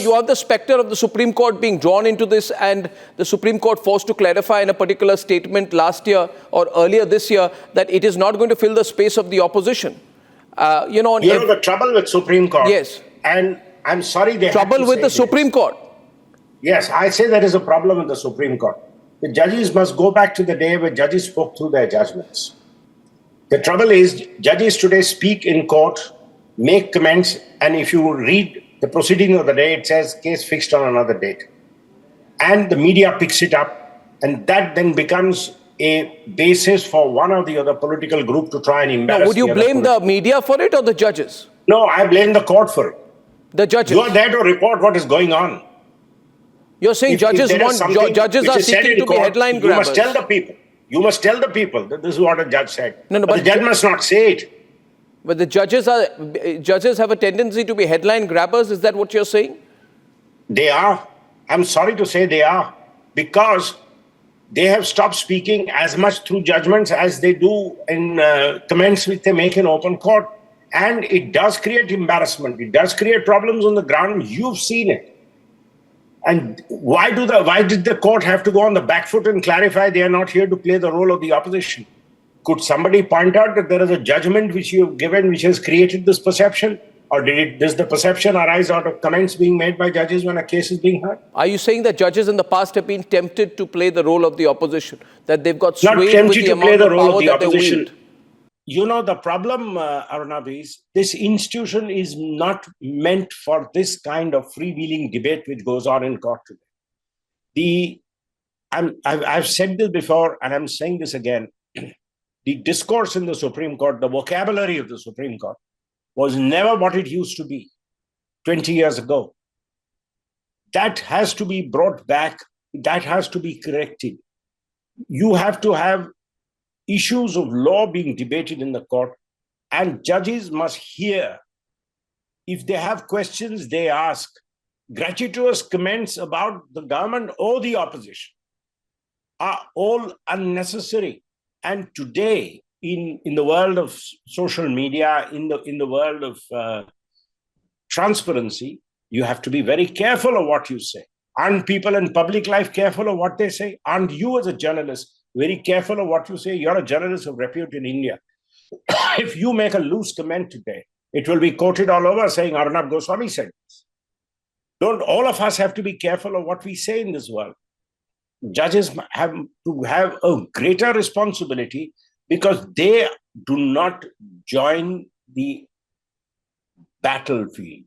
you have the specter of the Supreme Court being drawn into this, and the Supreme Court forced to clarify in a particular statement last year or earlier this year that it is not going to fill the space of the opposition. The trouble with Supreme Court. Yes. And I'm sorry they trouble with the Supreme Court. Yes, I say there is a problem with the Supreme Court. The judges must go back to the day where judges spoke through their judgments. The trouble is, judges today speak in court, make comments, and if you read the proceeding of the day, it says case fixed on another date. And the media picks it up, and that then becomes a basis for one or the other political group to try and embarrass. Now, would you blame the media for it or the judges? No, I blame the court for it. The judges. You are there to report what is going on. You're saying judges are seeking to be headline grabbers. You must tell the people. You must tell the people that this is what a judge said. No, but the judge must not say it. But the judges have a tendency to be headline grabbers. Is that what you're saying? They are. I'm sorry to say they are, because they have stopped speaking as much through judgments as they do in comments which they make in open court. And it does create embarrassment. It does create problems on the ground. You've seen it. And why did the court have to go on the back foot and clarify they are not here to play the role of the opposition? Could somebody point out that there is a judgment which you have given which has created this perception? Or does the perception arise out of comments being made by judges when a case is being heard? Are you saying that judges in the past have been tempted to play the role of the opposition? That they've got swayed with the amount of power that they wield? You know, the problem, Arnab, is this institution is not meant for this kind of freewheeling debate which goes on in court today. I've said this before, and I'm saying this again. The discourse in the Supreme Court, the vocabulary of the Supreme Court, was never what it used to be 20 years ago. That has to be brought back. That has to be corrected. You have to have issues of law being debated in the court, and judges must hear. If they have questions, they ask. Gratuitous comments about the government or the opposition are all unnecessary. And today, in the world of social media, in the world of transparency, you have to be very careful of what you say. Aren't people in public life careful of what they say? Aren't you as a journalist very careful of what you say? You're a journalist of repute in India. If you make a loose comment today, it will be quoted all over saying Arnab Goswami said this. Don't all of us have to be careful of what we say in this world? Judges have to have a greater responsibility because they do not join the battlefield.